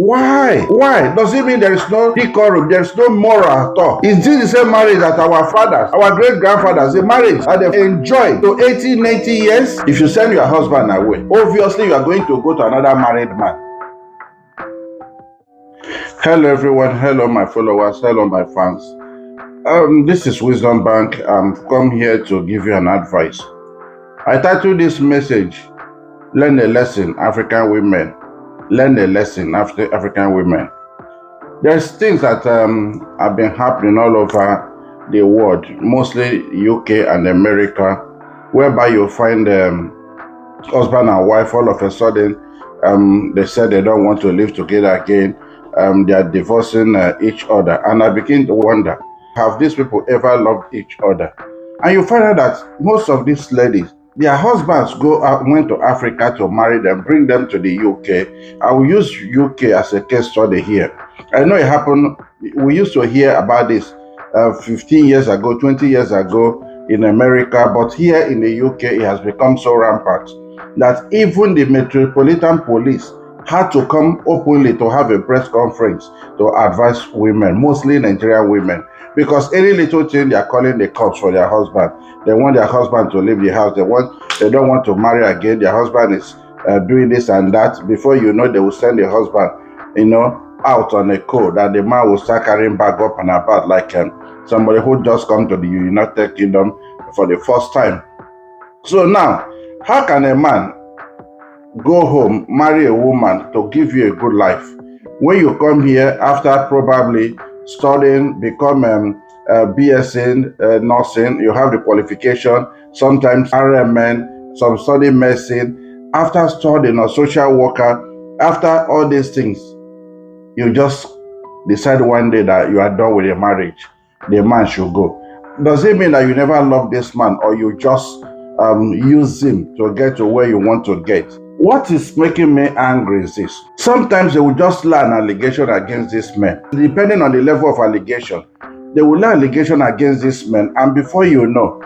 Why? Why? Does it mean there is no decorum, there is no moral at all? Is this the same marriage that our fathers, our great-grandfathers, the marriage that they enjoyed to 80, 90 years? If you send your husband away, obviously you are going to go to another married man. Hello everyone, hello my followers, hello my fans. This is Wisdom Bank. I'm come here to give you an advice. I titled this message, Learn a Lesson, African Women. Learn a lesson after African women. There's things that have been happening all over the world, mostly UK and America, whereby you find husband and wife all of a sudden they said they don't want to live together again. They are divorcing each other, and I begin to wonder, have these people ever loved each other? And you find out that most of these ladies, their husbands went to Africa to marry them, bring them to the UK. I will use UK as a case study here. I know it happened. We used to hear about this 15 years ago, 20 years ago in America, but here in the UK, it has become so rampant that even the Metropolitan Police had to come openly to have a press conference to advise women, mostly Nigerian women, because any little thing they are calling the cops for their husband. They want their husband to leave the house. They don't want to marry again. Their husband is doing this and that. Before you know, they will send the husband, out on a code that the man will start carrying back up and about like somebody who just come to the United Kingdom for the first time. So now, how can a man go home, marry a woman to give you a good life, when you come here after probably studying, become BSc nursing, you have the qualification, sometimes RMN, some study medicine, after studying or social worker, after all these things, you just decide one day that you are done with the marriage, the man should go. Does it mean that you never love this man, or you just use him to get to where you want to get? What is making me angry is this. Sometimes they will just lay an allegation against this man. Depending on the level of allegation, they will lay allegation against this man, and before you know,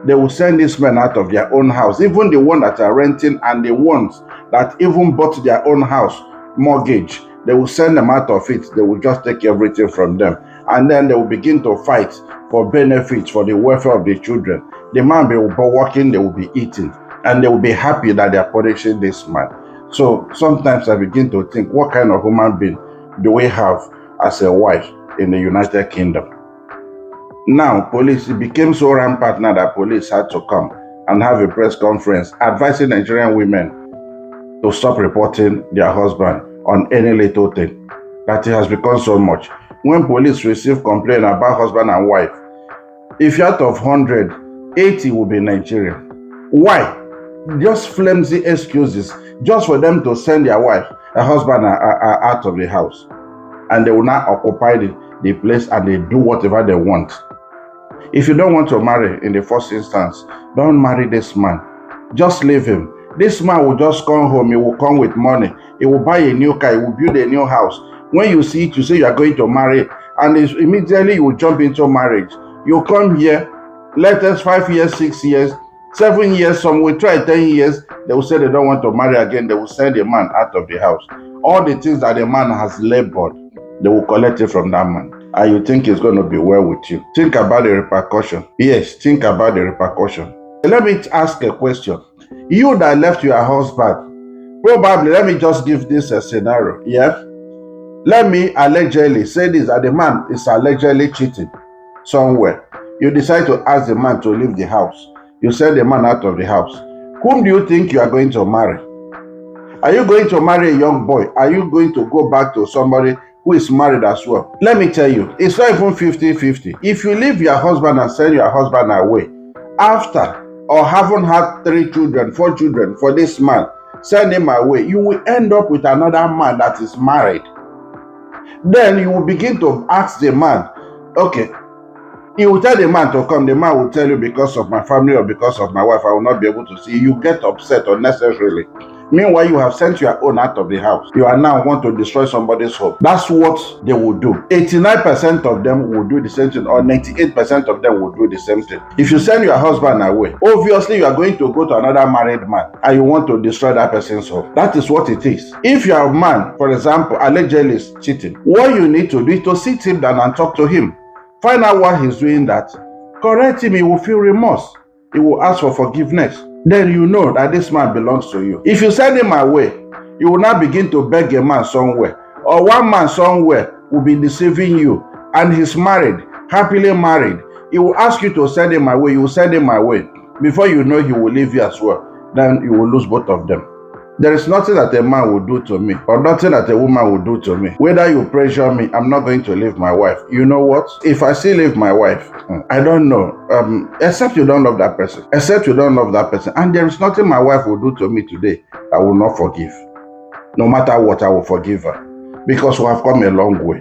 they will send this man out of their own house. Even the one that are renting and the ones that even bought their own house mortgage, they will send them out of it. They will just take everything from them. And then they will begin to fight for benefits, for the welfare of the children. The man will be working, they will be eating. And they will be happy that they are punishing this man. So sometimes I begin to think, what kind of human being do we have as a wife in the United Kingdom? Now, police, it became so rampant now that police had to come and have a press conference advising Nigerian women to stop reporting their husband on any little thing, that it has become so much. When police receive complaint about husband and wife, if you're out of 100, 80 will be Nigerian. Why? Just flimsy excuses, just for them to send their wife, a husband out of the house. And they will not occupy the place, and they do whatever they want. If you don't want to marry in the first instance, don't marry this man. Just leave him. This man will just come home. He will come with money. He will buy a new car. He will build a new house. When you see it, you say you are going to marry, and immediately you will jump into marriage. You come here, let us 5 years, 6 years, 7 years, some will try 10 years, they will say they don't want to marry again. They will send a man out of the house. All the things that the man has labored, they will collect it from that man. And you think it's going to be well with you. Think about the repercussion. Yes, think about the repercussion. Let me ask a question. You that left your husband, probably, let me just give this a scenario. Yeah? Let me allegedly say this, that the man is allegedly cheating somewhere. You decide to ask the man to leave the house. You send the man out of the house. Whom do you think you are going to marry? Are you going to marry a young boy? Are you going to go back to somebody who is married as well? Let me tell you, it's not even 50-50. If you leave your husband and send your husband away, after or haven't had 3 children, 4 children for this man, send him away, you will end up with another man that is married. Then you will begin to ask the man, okay, you will tell the man to come. The man will tell you, because of my family or because of my wife, I will not be able to see you. You get upset unnecessarily. Meanwhile, you have sent your own out of the house. You are now want to destroy somebody's home. That's what they will do. 89% of them will do the same thing, or 98% of them will do the same thing. If you send your husband away, obviously you are going to go to another married man and you want to destroy that person's home. That is what it is. If your man, for example, allegedly is cheating, what you need to do is to sit him down and talk to him. Find out why he's doing that. Correct him, he will feel remorse. He will ask for forgiveness. Then you know that this man belongs to you. If you send him away, you will now begin to beg a man somewhere, or one man somewhere will be deceiving you, and he's married, happily married. He will ask you to send him away. You will send him away. Before you know, he will leave you as well. Then you will lose both of them. There is nothing that a man will do to me, or nothing that a woman will do to me. Whether you pressure me, I'm not going to leave my wife. You know what? If I still leave my wife, I don't know. Except you don't love that person. Except you don't love that person. And there is nothing my wife will do to me today I will not forgive. No matter what, I will forgive her. Because we have come a long way.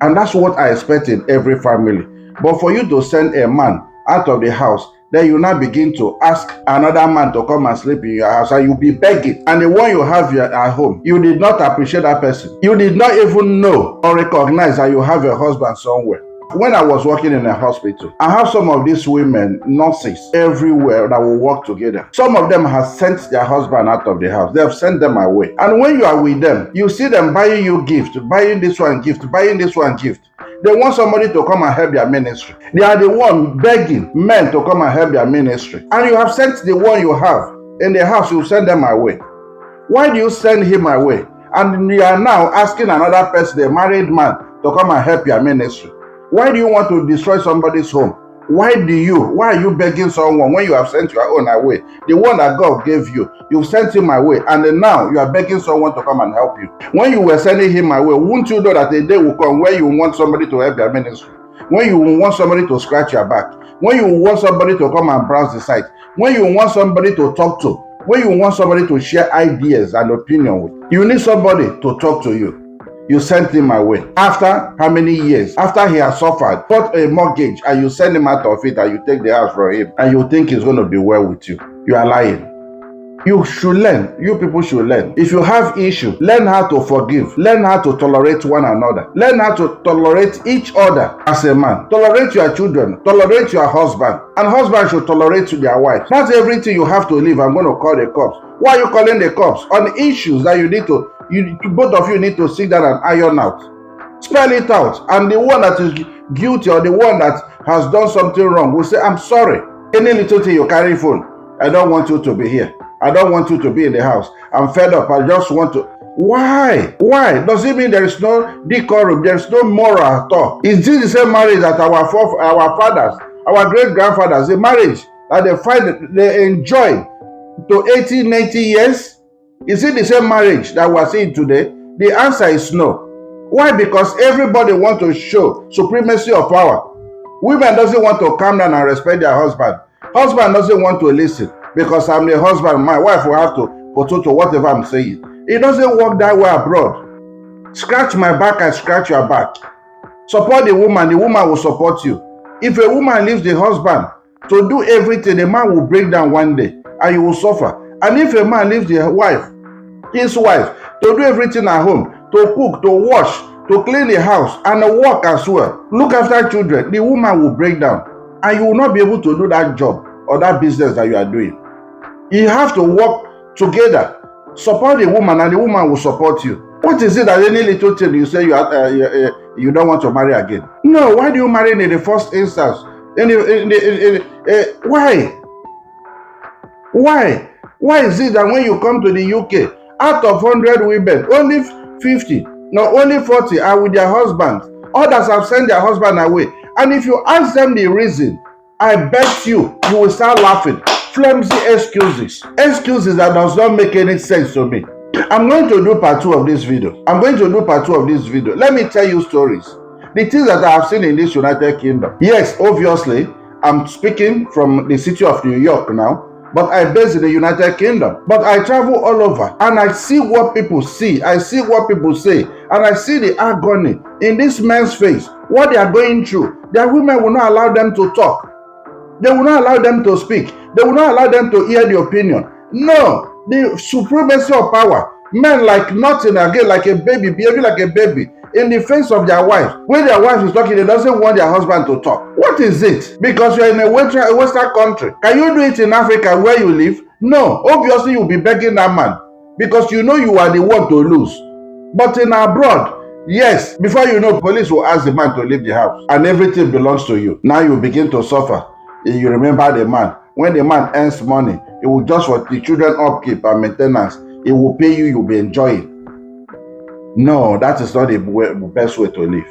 And that's what I expect in every family. But for you to send a man out of the house, then you now begin to ask another man to come and sleep in your house, and you'll be begging. And the one you have at home, you did not appreciate that person. You did not even know or recognize that you have a husband somewhere. When I was working in a hospital, I have some of these women, nurses, everywhere that will work together. Some of them have sent their husband out of the house. They have sent them away. And when you are with them, you see them buying you gift, buying this one gift, buying this one gift. They want somebody to come and help their ministry. They are the one begging men to come and help their ministry. And you have sent the one you have in the house, you send them away. Why do you send him away? And you are now asking another person, a married man, to come and help your ministry. Why do you want to destroy somebody's home? Why are you begging someone when you have sent your own away? The one that God gave you, you've sent him away, and then now you are begging someone to come and help you. When you were sending him away, won't you know that a day will come where you want somebody to help your ministry? When you want somebody to scratch your back? When you want somebody to come and browse the site? When you want somebody to talk to? When you want somebody to share ideas and opinion with? You need somebody to talk to you. You sent him away. After how many years? After he has suffered, bought a mortgage, and you send him out of it, and you take the house from him, and you think he's going to be well with you. You are lying. You should learn. You people should learn. If you have issue, learn how to forgive. Learn how to tolerate one another. Learn how to tolerate each other as a man. Tolerate your children. Tolerate your husband. And husband should tolerate to their wife. Not everything you have to leave. I'm going to call the cops. Why are you calling the cops? On issues that you need to, both of you need to sit down and iron out. Spell it out. And the one that is guilty, or the one that has done something wrong, will say, I'm sorry. Any little thing you carry phone, I don't want you to be here. I don't want you to be in the house. I'm fed up. I just want to. Why? Why? Does it mean there is no decorum? There is no moral at all? Is this the same marriage that our fathers, our great-grandfathers, the marriage that they enjoyed to 80, 90 years? Is it the same marriage that we're seeing today? The answer is no. Why? Because everybody wants to show supremacy of power. Women doesn't want to calm down and respect their husband. Husband doesn't want to listen. Because I'm the husband, my wife will have to potato to whatever I'm saying. It doesn't work that way abroad. Scratch my back, I scratch your back. Support the woman will support you. If a woman leaves the husband to do everything, the man will break down one day and you will suffer. And if a man leaves the wife, his wife, to do everything at home, to cook, to wash, to clean the house, and to work as well, look after children, the woman will break down and you will not be able to do that job or that business that you are doing. You have to work together. Support the woman, and the woman will support you. What is it that any little thing you say you don't want to marry again? No, why do you marry in the first instance? Why? Why? Why is it that when you come to the UK, out of 100 women, only 50, no, only 40 are with their husbands. Others have sent their husband away. And if you ask them the reason, I bet you will start laughing. Flimsy excuses that does not make any sense to me. I'm going to do part 2 of this video. Let me tell you stories. The things that I have seen in this United Kingdom. Yes, obviously, I'm speaking from the city of New York now, but I base in the United Kingdom. But I travel all over and I see what people see. I see what people say. And I see the agony in this man's face. What they are going through. Their women will not allow them to talk. They will not allow them to speak. They will not allow them to hear the opinion. No, The supremacy of power. Men like nothing again, like a baby, behaving like a baby in the face of their wife. When their wife is talking, they doesn't want their husband to talk. What is it? Because you're in a Western country. Can you do it in Africa where you live? No. Obviously, you'll be begging that man because you know you are the one to lose. But in abroad, yes, before you know, police will ask the man to leave the house and everything belongs to you. Now you begin to suffer. You remember the man. When the man earns money, it will just for the children upkeep and maintenance. It will pay you, you'll be enjoying. No, that is not the best way to live.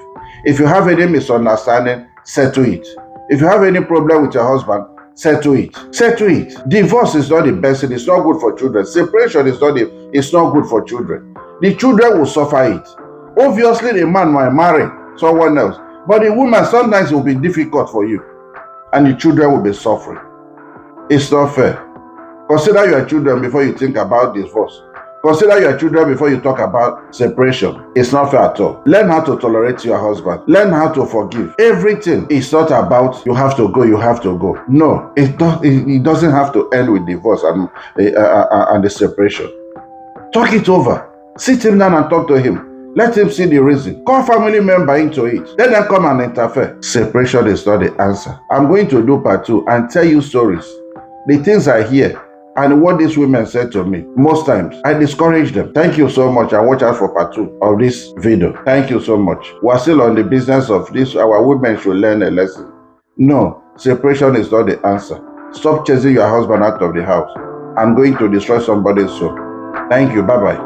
If you have any misunderstanding, settle it. If you have any problem with your husband, settle it. Settle it. Divorce is not the best thing. It's not good for children. Separation is not good for children. The children will suffer it. Obviously, the man might marry someone else, but the woman sometimes it will be difficult for you, and the children will be suffering. It's not fair. Consider your children before you think about divorce. Consider your children before you talk about separation. It's not fair at all. Learn how to tolerate your husband. Learn how to forgive. Everything is not about you have to go, you have to go. No, it doesn't have to end with divorce and the separation. Talk it over. Sit him down and talk to him. Let him see the reason. Call family member into it. Let them come and interfere. Separation is not the answer. I'm going to do part 2 and tell you stories. The things I hear and what these women said to me. Most times, I discourage them. Thank you so much, and watch out for part 2 of this video. Thank you so much. We're still on the business of this. Our women should learn a lesson. No, separation is not the answer. Stop chasing your husband out of the house. I'm going to destroy somebody's soul. Thank you. Bye-bye.